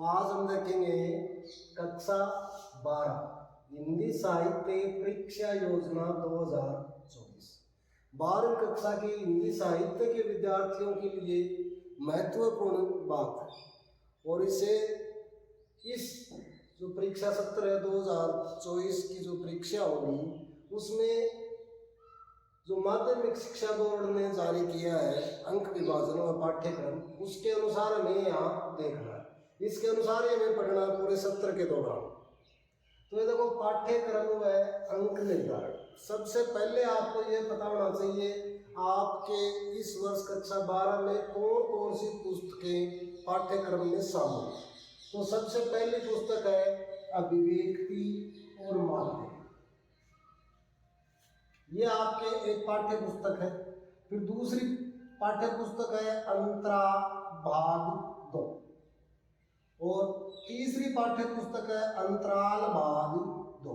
आज हम देखेंगे कक्षा 12 हिंदी साहित्य परीक्षा योजना 2024। 12वीं कक्षा के हिंदी साहित्य के विद्यार्थियों के लिए महत्वपूर्ण बात है और इस जो परीक्षा सत्र है 2024 की जो परीक्षा होगी उसमें जो माध्यमिक शिक्षा बोर्ड ने जारी किया है अंक विभाजन व पाठ्यक्रम, उसके अनुसार हमें यहाँ देखना है। इसके अनुसार ही हमें पढ़ना है पूरे सत्र के दौरान। तो ये देखो पाठ्यक्रम व अंक निर्धारण। सबसे पहले आपको ये पता होना चाहिए आपके इस वर्ष कक्षा 12 में कौन कौन सी पुस्तकें पाठ्यक्रम में शामिल है। तो सबसे पहली पुस्तक है अभिव्यक्ति और माध्य, ये आपके एक पाठ्य पुस्तक है। फिर दूसरी पाठ्य पुस्तक है अंतरा भाग 2 और तीसरी पाठ्य पुस्तक है अंतराल भाग 2।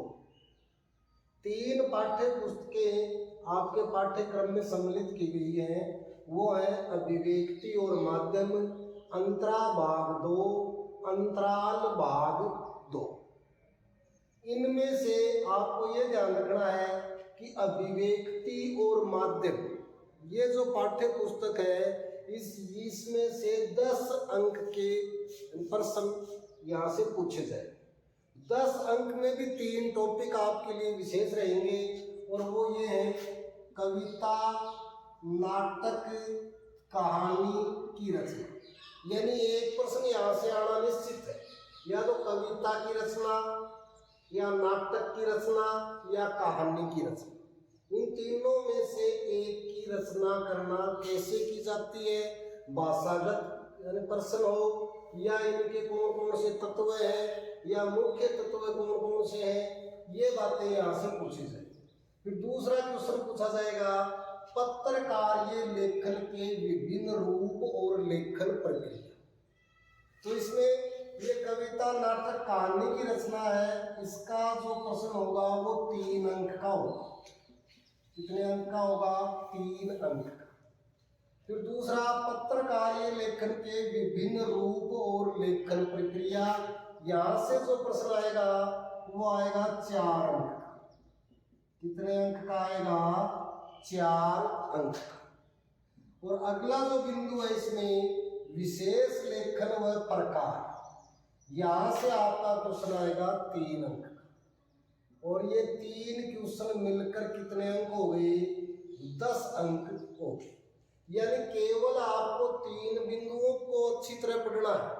3 पाठ्य पुस्तकें आपके पाठ्यक्रम में सम्मिलित की गई हैं, वो है अभिव्यक्ति और माध्यम, अंतरा भाग 2, अंतराल भाग 2। इनमें से आपको ये ध्यान रखना है कि अभिव्यक्ति और माध्यम ये जो पाठ्य पुस्तक है इसमें से 10 अंक के प्रश्न यहाँ से पूछे जाए। 10 अंक में भी 3 टॉपिक आपके लिए विशेष रहेंगे और वो ये है कविता, नाटक, कहानी की रचना। यानी एक प्रश्न यहाँ से आना निश्चित है, या तो कविता की रचना या नाटक की रचना या कहानी की रचना। इन तीनों में से एक की रचना करना कैसे की जाती है, भाषागत यानी प्रश्न हो या इनके कौन कौन से तत्व हैं या मुख्य तत्व कौन कौन से हैं, ये बातें यहाँ से पूछी जाए। फिर दूसरा क्वेश्चन पूछा जाएगा पत्रकारीय लेखन के विभिन्न रूप और लेखन प्रक्रिया। तो इसमें ये कविता, नाटक, कहानी की रचना है, इसका जो प्रश्न होगा वो 3 अंक का होगा। कितने अंक का होगा? 3 अंक का। फिर दूसरा पत्रकारीय लेखन के विभिन्न रूप और लेखन प्रक्रिया, यहाँ से जो प्रश्न आएगा वो आएगा 4 अंक का। कितने अंक का आएगा? 4 अंक का। और अगला जो बिंदु है इसमें विशेष लेखन व प्रकार, यहाँ से आपका क्वेश्चन आएगा 3 अंक का। और ये 3 क्वेश्चन मिलकर कितने अंक हो गए? 10 अंक हो गए। यानी केवल आपको 3 बिंदुओं को अच्छी तरह पढ़ना है।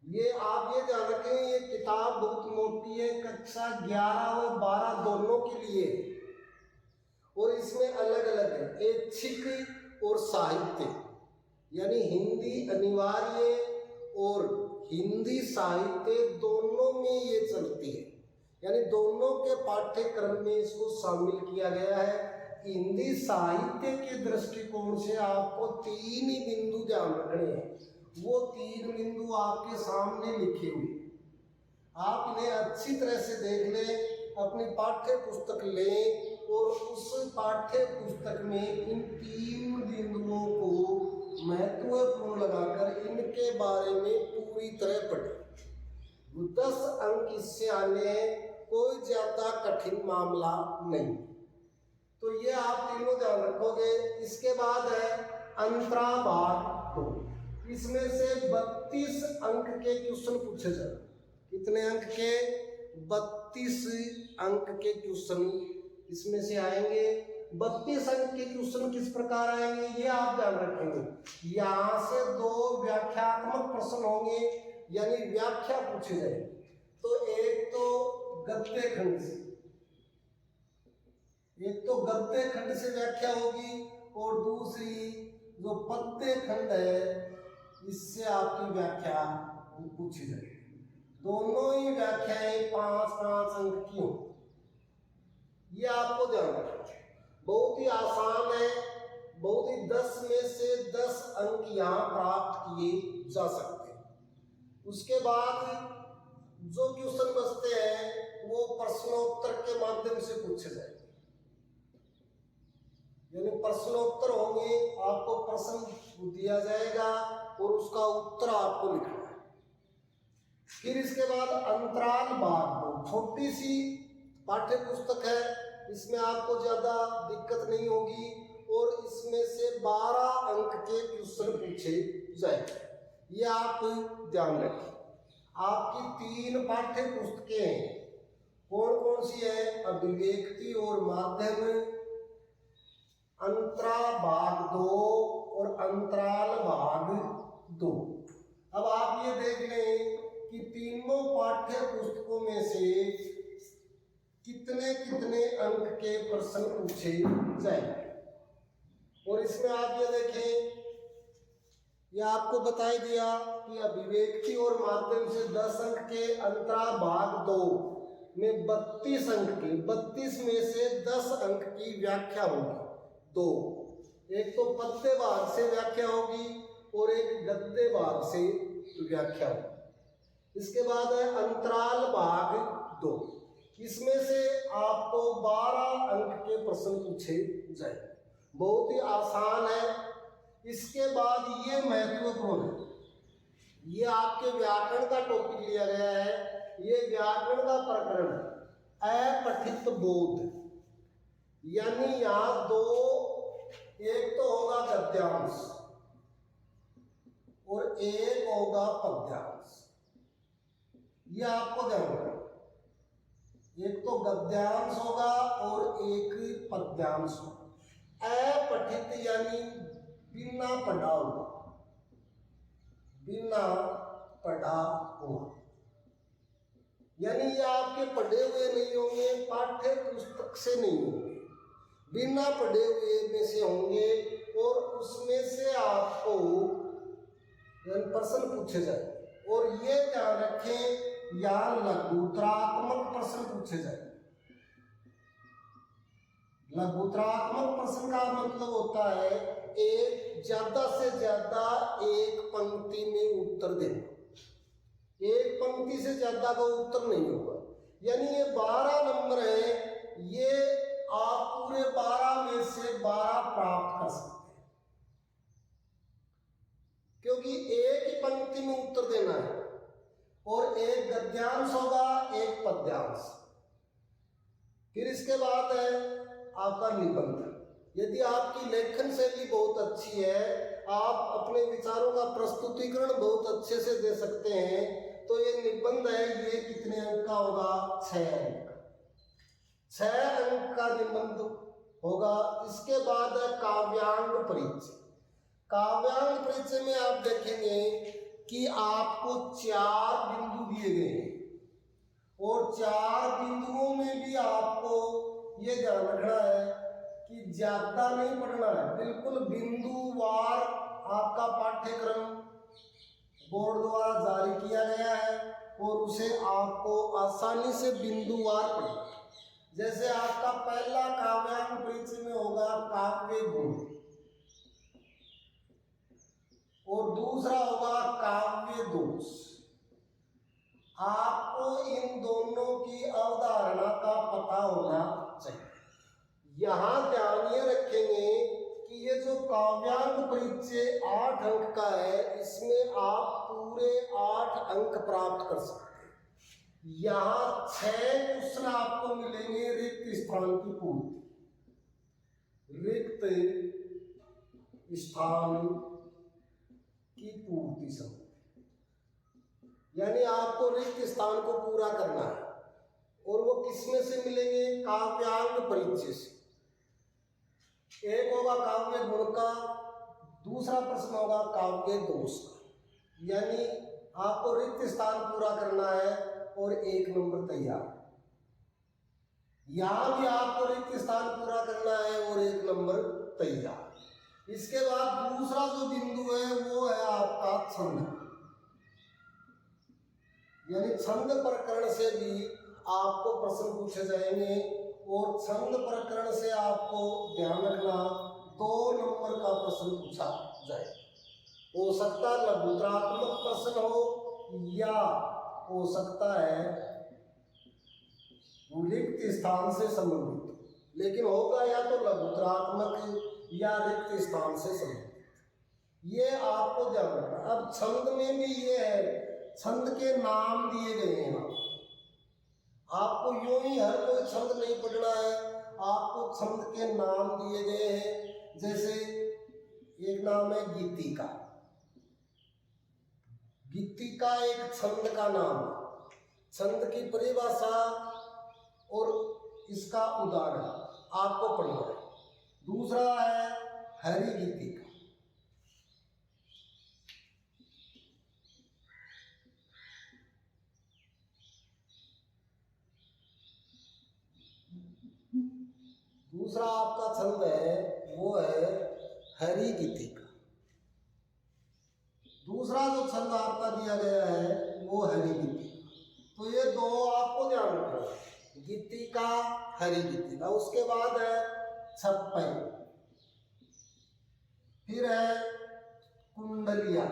ये आप ये ध्यान रखें, ये किताब बहुत मोटी है, कक्षा 11 और 12 दोनों के लिए और इसमें अलग अलग है ऐच्छिक और साहित्य, यानी हिंदी अनिवार्य और हिंदी साहित्य दोनों में ये चलती है। यानी दोनों के पाठ्यक्रम में इसको शामिल किया गया है। हिंदी साहित्य के दृष्टिकोण से आपको 3 ही बिंदु ध्यान रखने हैं। वो 3 बिंदु आपके सामने लिखे हुए, आप इन्हें अच्छी तरह से देख लें, अपनी पाठ्य पुस्तक लें और उस पाठ्य पुस्तक में इन 3 बिंदुओं को महत्वपूर्ण लगाकर इनके बारे में पूरी तरह पढ़ें। 10 अंक इससे आने हैं, कोई ज्यादा कठिन मामला नहीं। तो ये आप तीनों ध्यान रखोगे। इसके बाद है अंतरा भाग 2। इसमें से 32 अंक के क्वेश्चन पूछे जाए। कितने अंक के? 32 अंक के क्वेश्चन इसमें से आएंगे। 32 अंक के क्वेश्चन किस प्रकार आएंगे ये आप ध्यान रखेंगे। यहाँ से 2 व्याख्यात्मक प्रश्न होंगे, यानी व्याख्या पूछी जाएगी। तो एक तो गद्य खंड से व्याख्या होगी और दूसरी जो पद्य खंड है इससे आपकी व्याख्या पूछी जाएगी। दोनों ही व्याख्याएं 5-5 अंक की होंगी। ये आपको ध्यान रखना है। बहुत ही आसान है, बहुत ही 10 में से 10 अंक यहाँ प्राप्त किए जा सकते हैं। उसके बाद जो क्वेश्चन बचते हैं वो प्रश्नोत्तर के माध्यम से पूछे जाएंगे। यानी प्रश्नोत्तर होंगे, आपको प्रश्न दिया जाएगा और उसका उत्तर आपको लिखना है। फिर इसके बाद अंतराल भाग 2, छोटी सी पाठ्य पुस्तक है, इसमें आपको ज़्यादा दिक्कत नहीं होगी और इसमें से 12 अंक के क्वेश्चन पूछे जाएंगे। ये आप ध्यान रखें। आपकी 3 पाठ्य पुस्तकें हैं। कौन कौन सी है? अभिव्यक्ति और माध्यम, अंतरा भाग 2 और अंतराल भाग 2। अब आप ये देख लें कि तीनों पाठ्य पुस्तकों में से कितने कितने अंक के प्रश्न पूछे जाएंगे। और इसमें आप ये देखें, यह आपको बताया दिया कि अभिव्यक्ति और माध्यम से 10 अंक के, अंतरा भाग 2 में 32 अंक के, 32 में से 10 अंक की व्याख्या होगी। 2, एक तो पद्य भाग से व्याख्या होगी और एक गद्य भाग से व्याख्या होगी। इसके बाद है अंतराल भाग 2, इसमें से आपको 12 अंक के प्रश्न पूछे जाएंगे। बहुत ही आसान है। इसके बाद ये महत्वपूर्ण है, ये आपके व्याकरण का टॉपिक लिया गया है। ये व्याकरण का प्रकरण है, अपठित बोध। यानी यहाँ 2, एक तो होगा गद्यांश और एक होगा पद्यांश। ये आपको ध्यान रखना, एक तो गद्यांश होगा और एक पद्यांश होगा। अपठित यानी बिना पढ़ा हुआ, बिना पढ़ा हुआ, यानी ये आपके पढ़े हुए नहीं होंगे, पाठ्य पुस्तक से नहीं होंगे, बिना पढ़े हुए में से होंगे और उसमें से आपको प्रश्न पूछे जाएंगे। और ये ध्यान रखें, यहाँ लघुतरात्मक प्रश्न पूछे जाएंगे। लघुतरात्मक प्रश्न का मतलब होता है एक ज्यादा से ज्यादा एक पंक्ति में उत्तर देना। एक पंक्ति से ज्यादा का उत्तर नहीं होगा। यानी ये 12 नंबर है, ये आप पूरे 12 में से 12 प्राप्त कर सकते हैं, क्योंकि एक ही पंक्ति में उत्तर देना है और एक गद्यांश होगा, एक पद्यांश। फिर इसके बाद है आपका निबंध। यदि आपकी लेखन शैली बहुत अच्छी है, आप अपने विचारों का प्रस्तुतिकरण बहुत अच्छे से दे सकते हैं, तो ये निबंध है, ये कितने अंक का होगा? 6 अंक। 6 अंक का निबंध होगा। इसके बाद है काव्यांग परिचय। काव्यांग परिचय में आप देखेंगे कि आपको 4 बिंदु दिए गए हैं और 4 बिंदुओं में भी आपको ये ध्यान रखना है कि ज्यादा नहीं पढ़ना है। बिल्कुल बिंदुवार आपका पाठ्यक्रम बोर्ड द्वारा जारी किया गया है और उसे आपको आसानी से बिंदुवार पढ़ना है। जैसे आपका पहला काव्यांग परिचय में होगा काव्य गुण और दूसरा होगा काव्य दोष। आपको इन दोनों की अवधारणा का पता होना चाहिए। यहां ध्यान ये रखेंगे कि ये जो काव्यांग परिचय 8 अंक का है, इसमें आप पूरे 8 अंक प्राप्त कर सकते हैं। यहां 6 क्वेश्चन आपको मिलेंगे रिक्त स्थान की पूर्ति, रिक्त स्थान की पूर्ति सब, यानी आपको रिक्त स्थान को पूरा करना है। और वो किसमें से मिलेंगे? काव्यांग परिचय से। एक होगा काव्य गुण का, दूसरा प्रश्न होगा काव्य दोष का। यानी आपको रिक्त स्थान पूरा करना है और 1 नंबर तैयार। यहां भी आपको रिक्त स्थान पूरा करना है और 1 नंबर तैयार। इसके बाद दूसरा जो बिंदु है वो है आपका छंद, यानी छंद प्रकरण से भी आपको प्रश्न पूछे जाएंगे। और छंद प्रकरण से आपको ध्यान रखना 2 नंबर का प्रश्न पूछा जाए। हो सकता है लघुतरात्मक प्रश्न हो या हो सकता है रिक्त स्थान से संबंधित, लेकिन होगा या तो लघुतरात्मक या रिक्त स्थान से संबंधित। ये आपको ध्यान रखना। अब छंद में भी ये है, छंद के नाम दिए गए हैं। आपको यूं ही हर कोई छंद नहीं पढ़ना है, आपको छंद के नाम दिए गए हैं। जैसे एक नाम है गीतिका। गीतिका एक छंद का नाम है। छंद की परिभाषा और इसका उदाहरण आपको पढ़ना है। दूसरा है हरि गीतिका। दूसरा आपका छंद है वो है हरि गीतिका। दूसरा जो छंद आपका दिया गया है वो हरि गीतिका। तो ये दो आपको ध्यान रखना है, गीतिका हरि गीतिका। उसके बाद है छप्पई, फिर है कुंडलिया।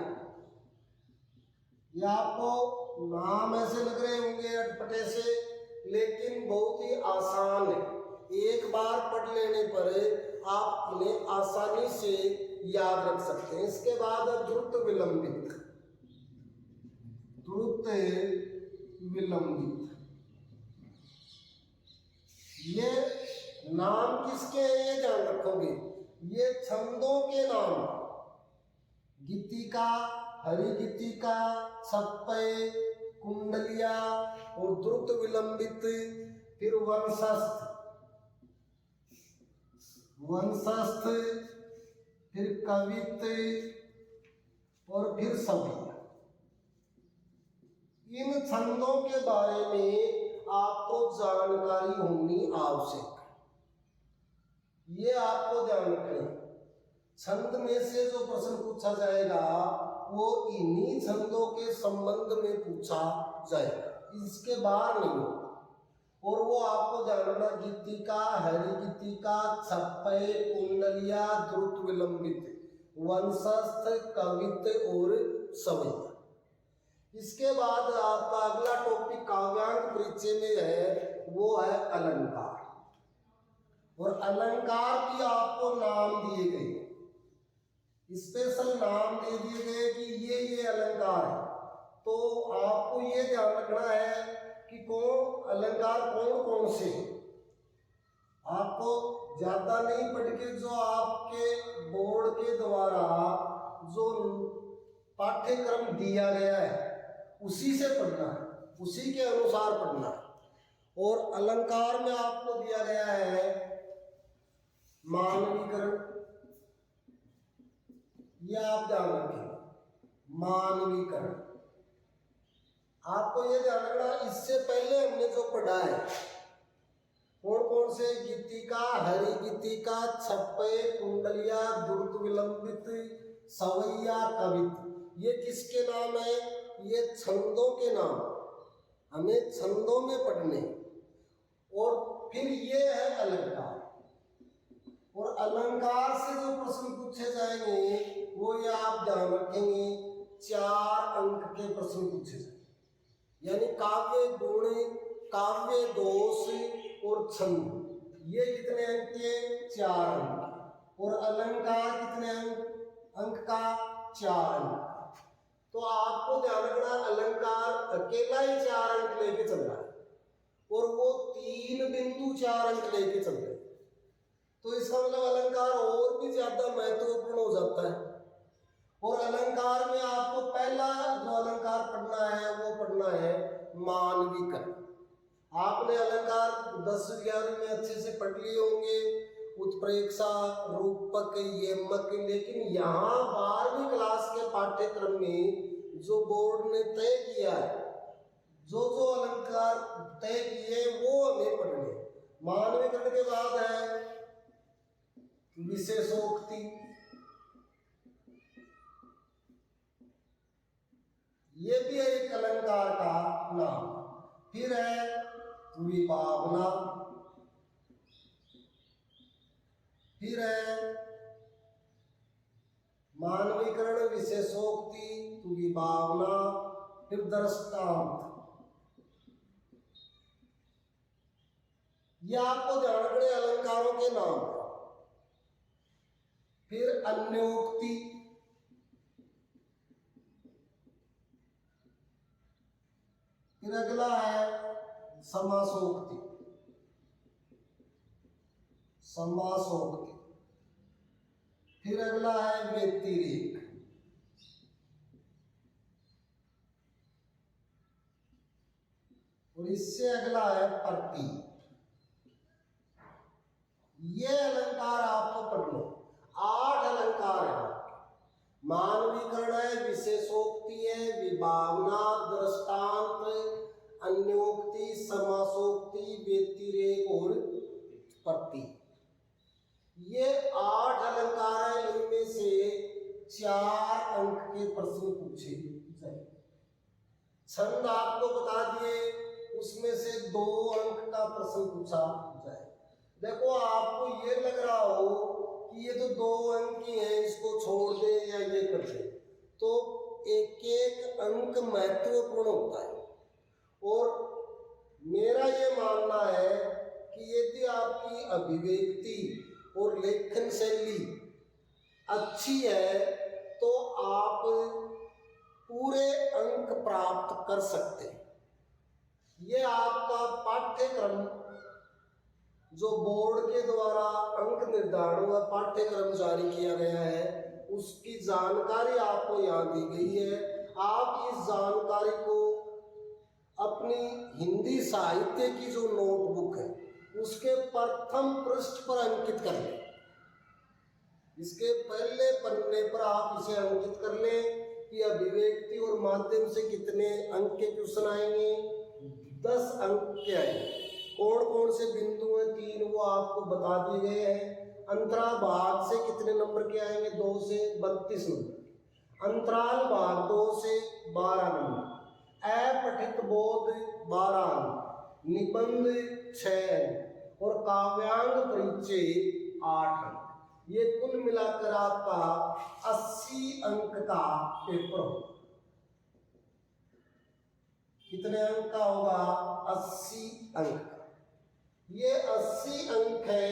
ये आपको नाम ऐसे लग रहे होंगे अटपटे से, लेकिन बहुत ही आसान है। एक बार पढ़ लेने पर आप इन्हें आसानी से याद रख सकते हैं। इसके बाद द्रुत विलंबित। द्रुत विलंबित ये नाम किसके हैं ये ध्यान रखोगे, ये छंदों के नाम। गीतिका, हरि गीतिका, छप्पई, कुंडलिया और द्रुत विलंबित, फिर वंशस्थ, वंशस्थ, फिर कवित और फिर सभी। इन छंदों के बारे में आपको जानकारी होनी आवश्यक है। ये आपको ध्यान रखना है। छंद में से जो प्रश्न पूछा जाएगा वो इन्हीं छंदों के संबंध में पूछा जाएगा, इसके बाहर नहीं होगा। और वो आपको ध्यान रखना, गीतिका, हरि गीतिका, छप्पई, कुंडलिया, द्रुत विलंबित, वंशस्थ, कवित और सवैया। इसके बाद आपका अगला टॉपिक काव्यांग परिचय में है, वो है अलंकार। और अलंकार की आपको नाम दिए गए, स्पेशल नाम दे दिए गए कि ये अलंकार है। तो आपको ये ध्यान रखना है कि कौन अलंकार कौन कौन से हैं। आपको ज्यादा नहीं पढ़ के जो आपके बोर्ड के द्वारा जो पाठ्यक्रम दिया गया है उसी से पढ़ना है, उसी के अनुसार पढ़ना है। और अलंकार में आपको दिया गया है मानवीकरण, ये आप ध्यान रखें, मानवीकरण। आपको ये ध्यान रखना, इससे पहले हमने जो पढ़ा है कौन कौन से, गीतिका, हरि गीतिका, छप्पई, कुंडलिया, द्रुत विलंबित, सवैया, कवित, ये किसके नाम है, ये छंदों के नाम। हमें छंदों में पढ़ने। और फिर ये है अलंकार। और अलंकार से जो प्रश्न पूछे जाएंगे वो ये आप ध्यान रखेंगे, 4 अंक के प्रश्न पूछे जाएंगे। यानी काव्य गुण, काव्य दोष और छंद, ये कितने अंक के, 4 अंक। और अलंकार कितने अंक का, 4 अंक। तो आपको ध्यान रखना, अलंकार अकेला ही 4 अंक लेके चल रहा है और वो 3 बिंदु 4 अंक लेके चल रहे हैं। तो इसका मतलब अलंकार और भी ज्यादा महत्वपूर्ण हो जाता है। और अलंकार में आपको पहला जो अलंकार पढ़ना है वो पढ़ना है मानवीकरण। आपने अलंकार 10-11 में अच्छे से पढ़ लिए होंगे, उत्प्रेक्षा, रूपक, यमक। लेकिन यहाँ 12वीं क्लास के पाठ्यक्रम में जो बोर्ड ने तय किया है, जो जो अलंकार तय किए वो हमें पढ़ने। मानवीकरण के बाद है विशेषोक्ति, ये भी एक अलंकार का नाम। फिर है विभावना, फिर है मानवीकरण, विशेषोक्ति, विभावना, फिर दृष्टांत। ये आपको ध्यान रखने अलंकारों के नाम। फिर अन्योक्ति, फिर अगला है समासोक्ति, समासोक्ति। फिर अगला है व्यतिरेक, और इससे अगला है प्रतीक। ये अलंकार आपको पढ़ लो, 8 अलंकार है आपके। मानवीकरण है, विशेषोक्ति है, विभावना, दृष्टांत, अन्योक्ति, समासोक्ति, व्यतिरेक और प्रतीक। ये 8 अलंकार है। इनमें से 4 अंक के प्रश्न पूछे जाए। छंद आपको बता दिए, उसमें से 2 अंक का प्रश्न पूछा जाए। देखो आपको ये लग रहा हो कि ये तो 2 अंक ही हैं, इसको छोड़ दे या ये कर दे, तो एक एक अंक महत्वपूर्ण होता है। और मेरा ये मानना है कि यदि आपकी अभिव्यक्ति और लेखन शैली अच्छी है तो आप पूरे अंक प्राप्त कर सकते हैं। ये आपका पाठ्यक्रम जो बोर्ड के द्वारा अंक निर्धारण व पाठ्यक्रम जारी किया गया है, उसकी जानकारी आपको यहाँ दी गई है। आप इस जानकारी को अपनी हिंदी साहित्य की जो नोटबुक है उसके प्रथम पृष्ठ पर अंकित कर लें। इसके पहले पन्ने पर आप इसे अंकित कर लें कि अभिव्यक्ति और माध्यम से कितने अंक के क्वेश्चन आएंगे। 10 अंक के आएंगे। कौन कौन से बिंदु हैं 3, वो आपको बता दिए गए हैं। अंतराल भाग से कितने नंबर के आएंगे, 2 से 32 नंबर। अंतराल भाग 2 से 12 नंबर। अपठित बोध 12 अंक, निबंध 6 और काव्यांग परिचय 8 अंक। ये कुल मिलाकर आपका 80 अंक का पेपर होगा। कितने अंक का होगा, 80 अंक का। ये 80 अंक है,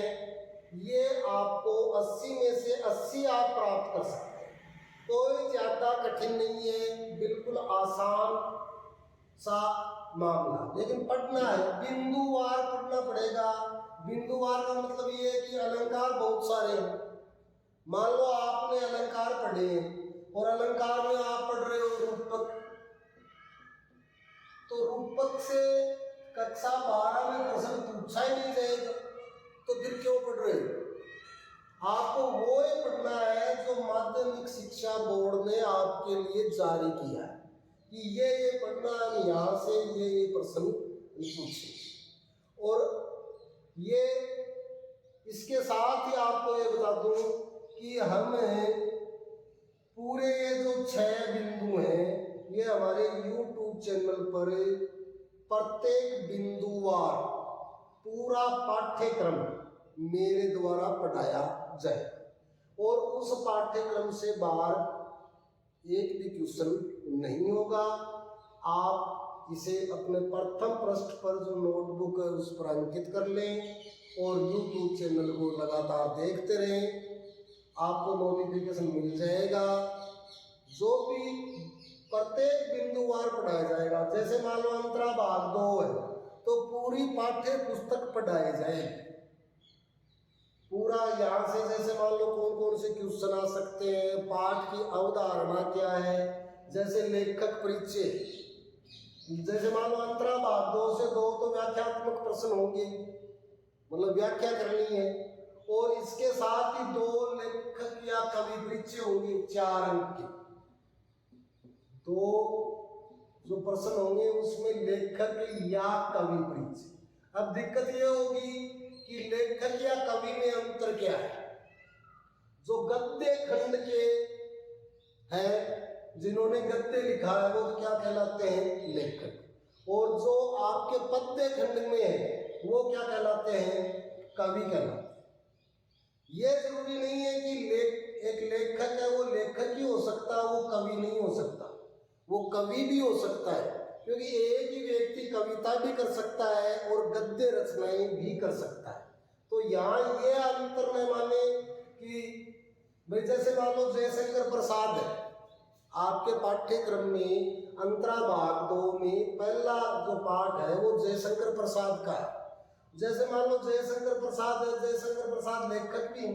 ये आपको 80 में से 80 आप प्राप्त कर सकते हैं। कोई ज्यादा कठिन नहीं है, बिल्कुल आसान सा मामला। लेकिन पढ़ना है, बिंदुवार पढ़ना पड़ेगा। बिंदुवार का मतलब ये है कि अलंकार बहुत सारे हैं। मान लो आपने अलंकार पढ़े और अलंकार में आप पढ़ रहे हो रूपक, तो रूपक से कक्षा 12 में प्रश्न पूछा ही नहीं जाएगा, तो फिर क्यों पढ़ रहे हो? आपको वो ही पढ़ना है जो माध्यमिक शिक्षा बोर्ड ने आपके लिए जारी किया है कि ये पढ़ना है, यहाँ से ये प्रश्न पूछे। और ये इसके साथ ही आपको ये बता दूं कि हम पूरे जो 6 बिंदु हैं, ये हमारे YouTube चैनल पर प्रत्येक बिंदुवार पूरा पाठ्यक्रम मेरे द्वारा पढ़ाया जाए और उस पाठ्यक्रम से बाहर एक भी क्वेश्चन नहीं होगा। आप इसे अपने प्रथम पृष्ठ पर जो नोटबुक है उस पर अंकित कर लें और YouTube चैनल को लगातार देखते रहें, आपको नोटिफिकेशन मिल जाएगा। जो भी प्रत्येक बिंदुवार पढ़ाया जाएगा। जैसे मान लो अंतरा भाग 2 है तो पूरी पाठ्य पुस्तक पढ़ाई जाएगी पूरा। यहाँ से जैसे मान लो कौन कौन से क्वेश्चन आ सकते हैं, पाठ की अवधारणा क्या है, जैसे लेखक परिचय। जैसे मान लो अंतरा भाग 2 से 2 तो व्याख्यात्मक प्रश्न होंगे, मतलब व्याख्या करनी है। और इसके साथ ही 2 लेखक या कवि परिचय होंगे 4 अंक के। 2 जो प्रश्न होंगे उसमें लेखक या कवि परिचय। अब दिक्कत ये होगी कि लेखक या कवि में अंतर क्या है। जो गद्य खंड के हैं, जिन्होंने गद्य लिखा है, वो क्या कहलाते हैं, लेखक। और जो आपके पद्य खंड में है वो क्या कहलाते हैं, कवि कहलाते हैं। ये जरूरी नहीं है कि एक लेखक है वो लेखक ही हो सकता है, वो कवि नहीं हो सकता। वो कवि भी हो सकता है, क्योंकि एक ही व्यक्ति कविता भी कर सकता है और गद्य रचनाएं भी कर सकता है। तो यहाँ ये अंतर न माने कि भाई जैसे मान लो जयशंकर प्रसाद है, आपके पाठ्यक्रम में अंतरा भाग 2 में पहला जो पाठ है वो जयशंकर प्रसाद का है। जैसे मान लो जयशंकर प्रसाद है, जयशंकर प्रसाद लेखक भी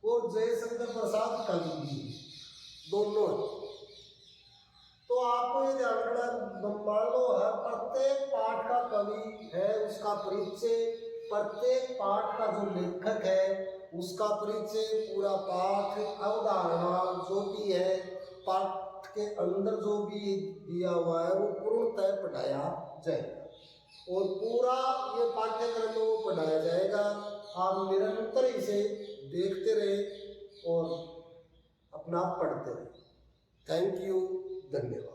और जयशंकर प्रसाद कवि भी, दोनों है। तो आपको ये ध्यान रखना, मान लो है प्रत्येक पाठ का कवि है उसका परिचय, प्रत्येक पाठ का जो लेखक है उसका परिचय, पूरा पाठ अवधारणा जो भी है पाठ के अंदर जो भी दिया हुआ है वो पूर्णतः पढ़ाया जाएगा और पूरा ये पाठ्यक्रम वो पढ़ाया जाएगा। आप निरंतर इसे देखते रहे और अपना पढ़ते रहे। थैंक यू, धन्यवाद।